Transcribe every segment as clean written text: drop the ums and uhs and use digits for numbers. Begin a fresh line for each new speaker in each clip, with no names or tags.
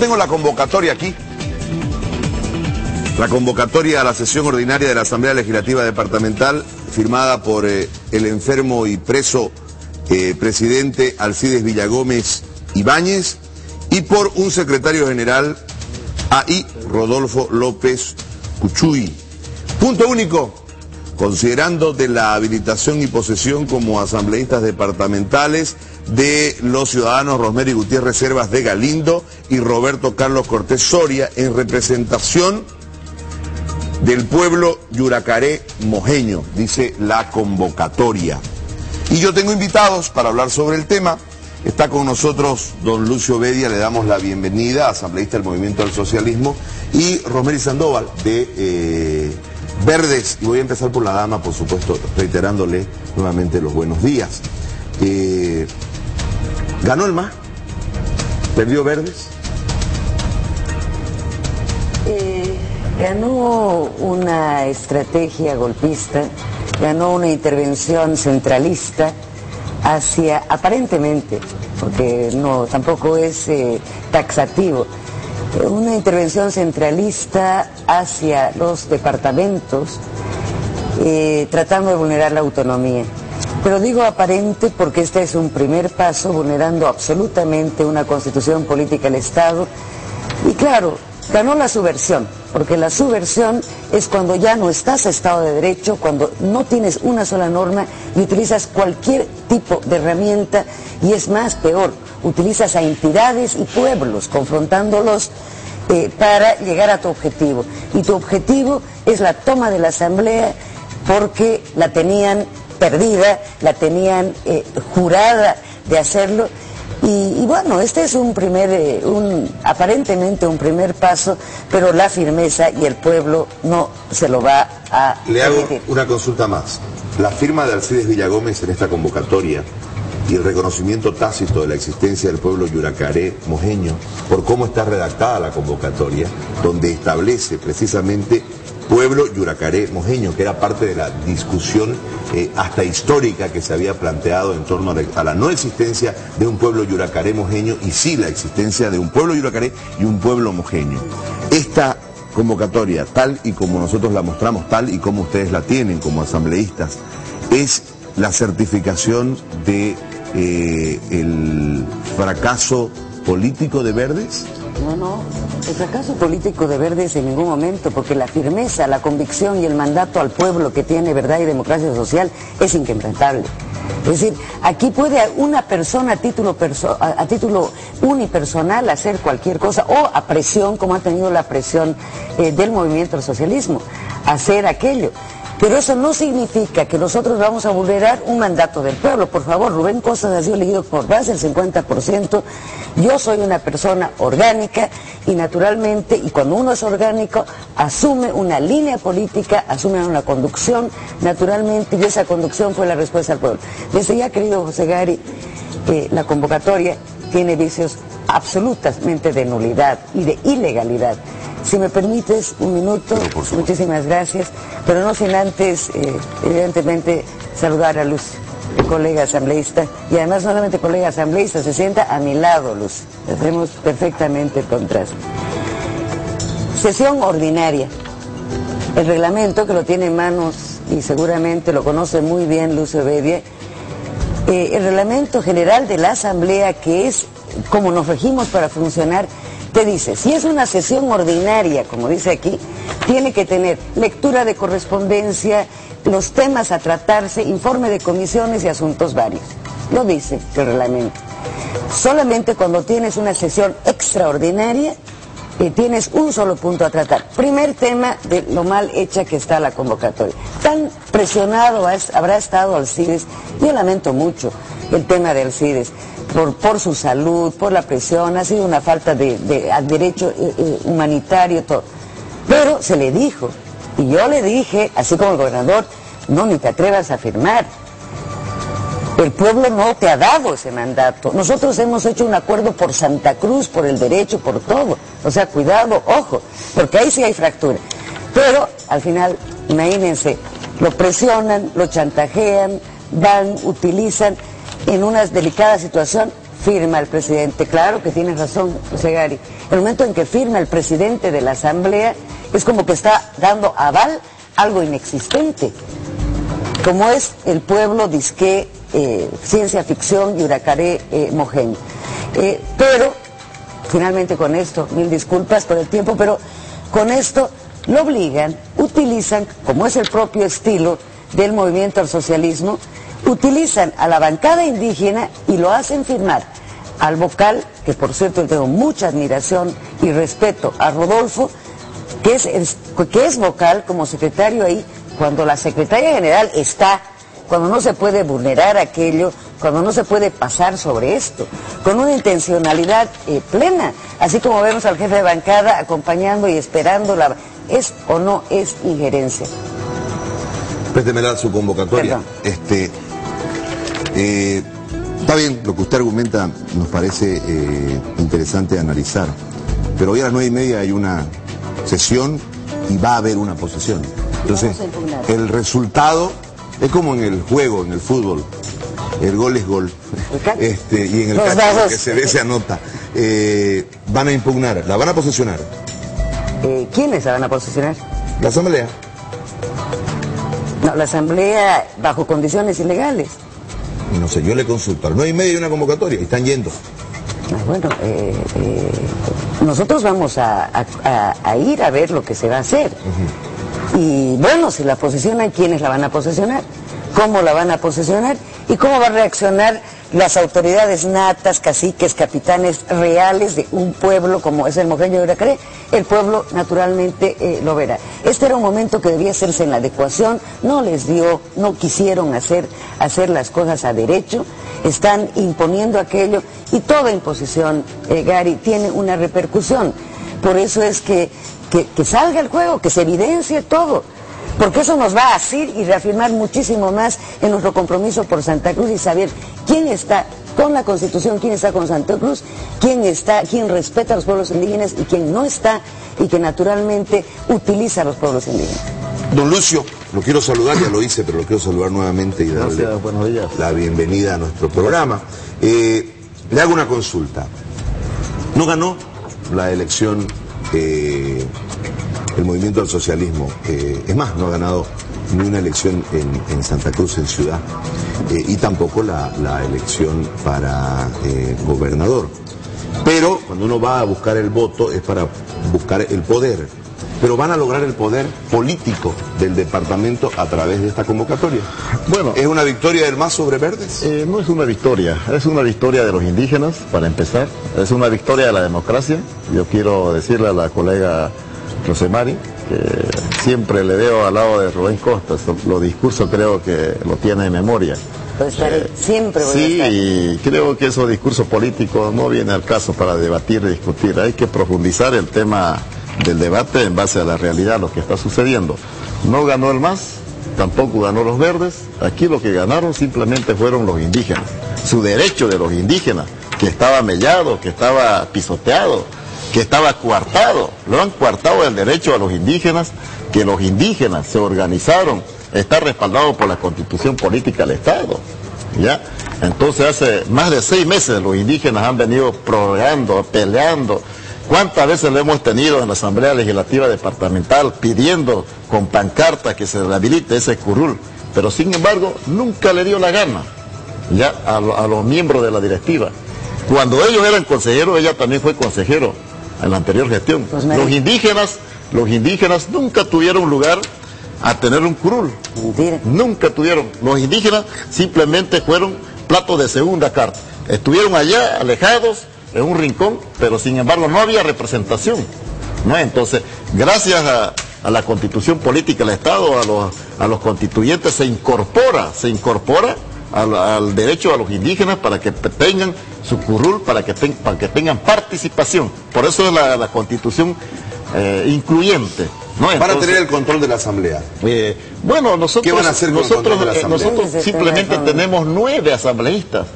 tengo la convocatoria aquí. La convocatoria a la sesión ordinaria de la Asamblea Legislativa Departamental, firmada por el enfermo y preso presidente Alcides Villagómez Ibáñez y por un secretario general, A.I. Rodolfo López Cuchuy. Punto único. Considerando de la habilitación y posesión como asambleístas departamentales de los ciudadanos Rosemary Gutiérrez Servas de Galindo y Roberto Carlos Cortés Soria en representación del pueblo yuracaré mojeño, dice la convocatoria. Y yo tengo invitados para hablar sobre el tema. Está con nosotros don Lucio Bedia, le damos la bienvenida, asambleísta del Movimiento del Socialismo, y Rosemary Sandoval de Verdes. Y voy a empezar por la dama, por supuesto, reiterándole nuevamente los buenos días. ¿Ganó el MAS? ¿Perdió Verdes?
Ganó una estrategia golpista, ganó una intervención centralista hacia, aparentemente, porque no, tampoco es taxativo, una intervención centralista hacia los departamentos, tratando de vulnerar la autonomía. Pero digo aparente porque este es un primer paso vulnerando absolutamente una constitución política del Estado. Y claro, ganó la subversión, porque la subversión es cuando ya no estás a Estado de Derecho, cuando no tienes una sola norma y utilizas cualquier tipo de herramienta, y es más, peor, utilizas a entidades y pueblos, confrontándolos para llegar a tu objetivo. Y tu objetivo es la toma de la Asamblea porque la tenían perdida, la tenían jurada de hacerlo. Y bueno, este es aparentemente un primer paso, pero la firmeza y el pueblo no se lo va a
Le hago
permitir.
una consulta más. La firma de Alcides Villagómez en esta convocatoria y el reconocimiento tácito de la existencia del pueblo yuracaré mojeño, por cómo está redactada la convocatoria, donde establece precisamente pueblo yuracaré mojeño, que era parte de la discusión hasta histórica que se había planteado en torno a la no existencia de un pueblo yuracaré mojeño y sí la existencia de un pueblo yuracaré y un pueblo mojeño. Esta convocatoria, tal y como nosotros la mostramos, tal y como ustedes la tienen como asambleístas, es la certificación de el fracaso político de Verdes.
No, el fracaso político de Verdes en ningún momento, porque la firmeza, la convicción y el mandato al pueblo que tiene verdad y democracia social es inquebrantable. Es decir, aquí puede una persona a título unipersonal hacer cualquier cosa, o a presión, como ha tenido la presión del movimiento del socialismo, hacer aquello. Pero eso no significa que nosotros vamos a vulnerar un mandato del pueblo. Por favor, Rubén Costas ha sido elegido por más del 50%. Yo soy una persona orgánica y naturalmente, y cuando uno es orgánico, asume una línea política, asume una conducción, naturalmente, y esa conducción fue la respuesta al pueblo. Desde ya, querido José Gary, la convocatoria tiene vicios absolutamente de nulidad y de ilegalidad. Si me permites un minuto, muchísimas gracias, pero no sin antes, evidentemente, saludar a Luz, el colega asambleísta, y además no solamente colega asambleísta, se sienta a mi lado, Luz. Hacemos perfectamente el contraste. Sesión ordinaria. El reglamento, que lo tiene en manos y seguramente lo conoce muy bien Lucio Bedia, el reglamento general de la Asamblea, que es como nos regimos para funcionar, te dice, si es una sesión ordinaria, como dice aquí, tiene que tener lectura de correspondencia, los temas a tratarse, informe de comisiones y asuntos varios. Lo dice el reglamento. Solamente cuando tienes una sesión extraordinaria, tienes un solo punto a tratar. Primer tema de lo mal hecha que está la convocatoria. Tan presionado habrá estado Alcides, yo lamento mucho el tema de Alcides, por su salud, por la presión, ha sido una falta de derecho humanitario, todo. Pero se le dijo, y yo le dije, así como el gobernador, no, ni te atrevas a firmar. El pueblo no te ha dado ese mandato. Nosotros hemos hecho un acuerdo por Santa Cruz, por el derecho, por todo. O sea, cuidado, ojo, porque ahí sí hay fractura. Pero al final, imagínense, lo presionan, lo chantajean, utilizan en una delicada situación, firma el presidente, claro que tiene razón, José Gary, el momento en que firma el presidente de la Asamblea es como que está dando aval a algo inexistente, como es el pueblo disque ciencia ficción y Huracaré Mojén. Pero, finalmente con esto, mil disculpas por el tiempo, pero con esto lo obligan, utilizan, como es el propio estilo del movimiento al socialismo, utilizan a la bancada indígena y lo hacen firmar al vocal, que por cierto le tengo mucha admiración y respeto a Rodolfo, que es vocal como secretario ahí, cuando la secretaria general está, cuando no se puede vulnerar aquello, cuando no se puede pasar sobre esto, con una intencionalidad plena, así como vemos al jefe de bancada acompañando y esperando ¿es o no es injerencia?
Préstemela su convocatoria. Está bien, lo que usted argumenta nos parece interesante analizar, pero hoy a las 9:30 hay una sesión y va a haber una posesión. Entonces, el resultado es como en el juego, en el fútbol. El gol es gol. Y en el caso lo que se ve se anota. Van a impugnar, la van a posesionar.
¿Quiénes la van a posesionar?
La Asamblea.
No, la Asamblea bajo condiciones ilegales.
No sé, yo le consulto. A las 9:30 hay una convocatoria y están yendo.
Bueno, nosotros vamos a ir a ver lo que se va a hacer. Y bueno, si la posesionan, ¿quiénes la van a posesionar? ¿Cómo la van a posesionar? ¿Y cómo va a reaccionar las autoridades natas, caciques, capitanes reales de un pueblo como es el Moqueño de Huracaré? El pueblo naturalmente lo verá. Este era un momento que debía hacerse en la adecuación, no les dio, no quisieron hacer las cosas a derecho, están imponiendo aquello y toda imposición, Gary, tiene una repercusión. Por eso es que salga el juego, que se evidencie todo, porque eso nos va a hacer y reafirmar muchísimo más en nuestro compromiso por Santa Cruz y saber quién está con la Constitución, quién está con Santa Cruz, quién respeta a los pueblos indígenas y quién no está y que naturalmente utiliza a los pueblos indígenas.
Don Lucio, lo quiero saludar, ya lo hice, pero lo quiero saludar nuevamente y darle
buenos días.
La bienvenida a nuestro programa. Le hago una consulta. No ganó la elección el movimiento al socialismo, es más, no ha ganado ni una elección en Santa Cruz, en ciudad, y tampoco la elección para gobernador. Pero cuando uno va a buscar el voto es para buscar el poder. Pero van a lograr el poder político del departamento a través de esta convocatoria.
Bueno,
¿es una victoria del MAS sobre Verdes?
No es una victoria, es una victoria de los indígenas, para empezar. Es una victoria de la democracia. Yo quiero decirle a la colega Rosemary que siempre le veo al lado de Rubén Costas, los discursos creo que lo tiene en memoria.
Pues siempre voy a
sí,
estar.
Y creo que esos discursos políticos no vienen al caso para debatir y discutir. Hay que profundizar el tema del debate en base a la realidad, lo que está sucediendo. No ganó el MAS, tampoco ganó los Verdes. Aquí lo que ganaron simplemente fueron los indígenas. Su derecho de los indígenas, que estaba mellado, que estaba pisoteado, que estaba coartado. Lo han coartado el derecho a los indígenas, que los indígenas se organizaron, está respaldado por la Constitución Política del Estado. ¿Ya? Entonces hace más de 6 meses los indígenas han venido prorrogando, peleando. ¿Cuántas veces lo hemos tenido en la Asamblea Legislativa Departamental pidiendo con pancarta que se rehabilite ese curul? Pero sin embargo nunca le dio la gana ya a los miembros de la directiva. Cuando ellos eran consejeros, ella también fue consejero en la anterior gestión. Pues los indígenas nunca tuvieron lugar a tener un curul.
Mentira.
Nunca tuvieron. Los indígenas simplemente fueron platos de segunda carta. Estuvieron allá alejados en un rincón, pero sin embargo no había representación, ¿no? Entonces, gracias a la Constitución Política del Estado, a los constituyentes, se incorpora al derecho a los indígenas para que tengan su curul, para que tengan participación. Por eso es la Constitución incluyente, ¿no? Entonces,
van a tener el control de la Asamblea.
Bueno, nosotros,
¿qué van a hacer con el control de la Asamblea?
Nosotros simplemente tenemos 9 asambleístas.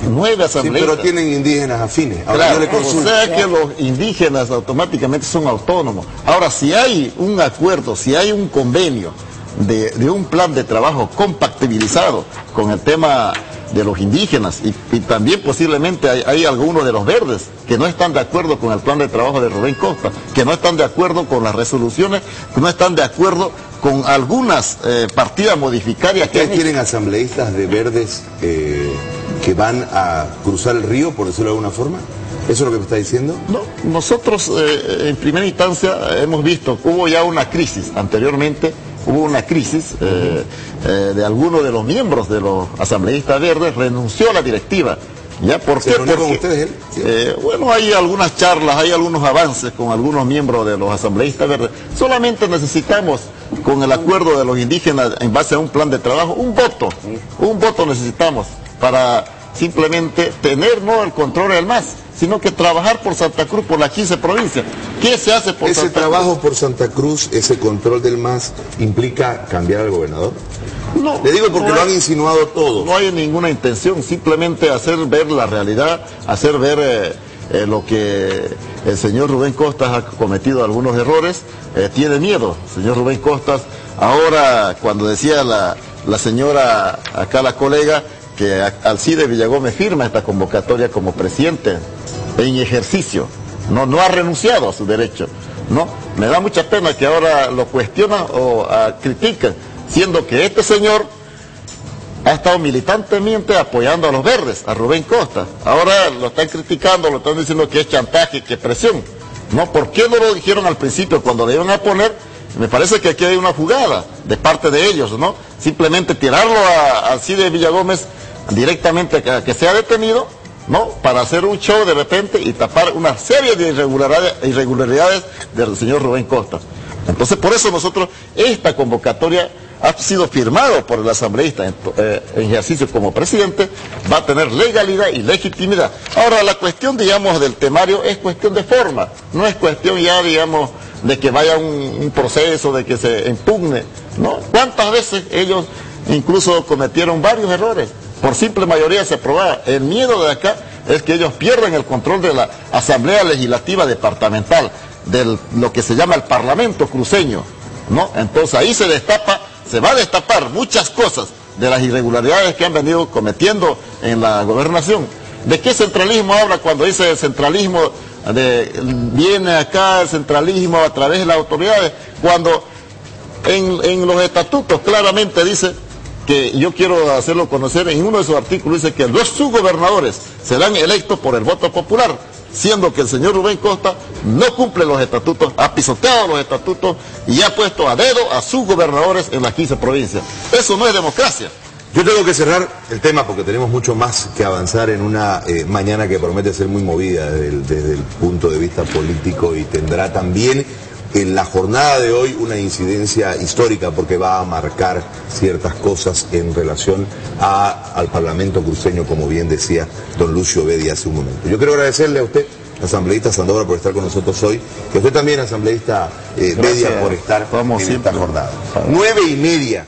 9 asambleístas.
Sí, pero tienen indígenas afines. Ahora
claro,
yo le consulto.
O sea que los indígenas automáticamente son autónomos. Ahora, si hay un acuerdo, si hay un convenio de un plan de trabajo compatibilizado con el tema de los indígenas y también posiblemente hay algunos de los verdes que no están de acuerdo con el plan de trabajo de Rubén Costa, que no están de acuerdo con las resoluciones, que no están de acuerdo con algunas partidas modificarias.
¿Ustedes tienen asambleístas de verdes que van a cruzar el río, por decirlo de alguna forma? ¿Eso es lo que me está diciendo?
No, nosotros en primera instancia hemos visto, hubo ya una crisis anteriormente, hubo una crisis de algunos de los miembros de los asambleístas verdes, renunció a la directiva. ¿Ya? ¿Por qué?
¿Se reunió con ustedes él?
Sí. Bueno, hay algunas charlas, hay algunos avances con algunos miembros de los asambleístas verdes. Solamente necesitamos, con el acuerdo de los indígenas en base a un plan de trabajo, un voto necesitamos para simplemente tener no el control del MAS, sino que trabajar por Santa Cruz, por las 15 provincias. ¿Qué se hace por Santa Cruz?
¿Ese trabajo por Santa Cruz, ese control del MAS, implica cambiar al gobernador?
No.
Le digo porque lo han insinuado todos.
No hay ninguna intención, simplemente hacer ver la realidad, hacer ver lo que el señor Rubén Costas ha cometido algunos errores. Tiene miedo, señor Rubén Costas. Ahora, cuando decía la señora, acá la colega, que Alcides Villagómez firma esta convocatoria como presidente en ejercicio, no ha renunciado a su derecho, ¿no? Me da mucha pena que ahora lo cuestionan o critican, siendo que este señor ha estado militantemente apoyando a los verdes, a Rubén Costa. Ahora lo están criticando, lo están diciendo que es chantaje, que presión, ¿no? ¿Por qué no lo dijeron al principio cuando le iban a poner? Me parece que aquí hay una jugada de parte de ellos, ¿no? Simplemente tirarlo a Alcides Villagómez directamente a que sea detenido, ¿no? Para hacer un show de repente y tapar una serie de irregularidades del señor Rubén Costa. Entonces, por eso nosotros, esta convocatoria ha sido firmado por el asambleísta en ejercicio como presidente, va a tener legalidad y legitimidad. Ahora, la cuestión, digamos, del temario es cuestión de forma, no es cuestión ya, digamos, de que vaya un proceso, de que se impugne, ¿no? ¿Cuántas veces ellos incluso cometieron varios errores? Por simple mayoría se aprobaba. El miedo de acá es que ellos pierdan el control de la Asamblea Legislativa Departamental, de lo que se llama el Parlamento cruceño, ¿no? Entonces ahí se va a destapar muchas cosas de las irregularidades que han venido cometiendo en la gobernación. ¿De qué centralismo habla cuando dice el centralismo? Viene acá el centralismo a través de las autoridades, cuando en los estatutos claramente dice, que yo quiero hacerlo conocer, en uno de sus artículos dice que los subgobernadores serán electos por el voto popular, siendo que el señor Rubén Costa no cumple los estatutos, ha pisoteado los estatutos y ha puesto a dedo a subgobernadores en las 15 provincias. Eso no es democracia.
Yo tengo que cerrar el tema porque tenemos mucho más que avanzar en una mañana que promete ser muy movida desde el punto de vista político y tendrá también en la jornada de hoy una incidencia histórica porque va a marcar ciertas cosas en relación al Parlamento cruceño, como bien decía don Lucio Bedia hace un momento. Yo quiero agradecerle a usted, asambleísta Sandoval, por estar con nosotros hoy, y a usted también, asambleísta Bedia, por estar en esta jornada. 9:30.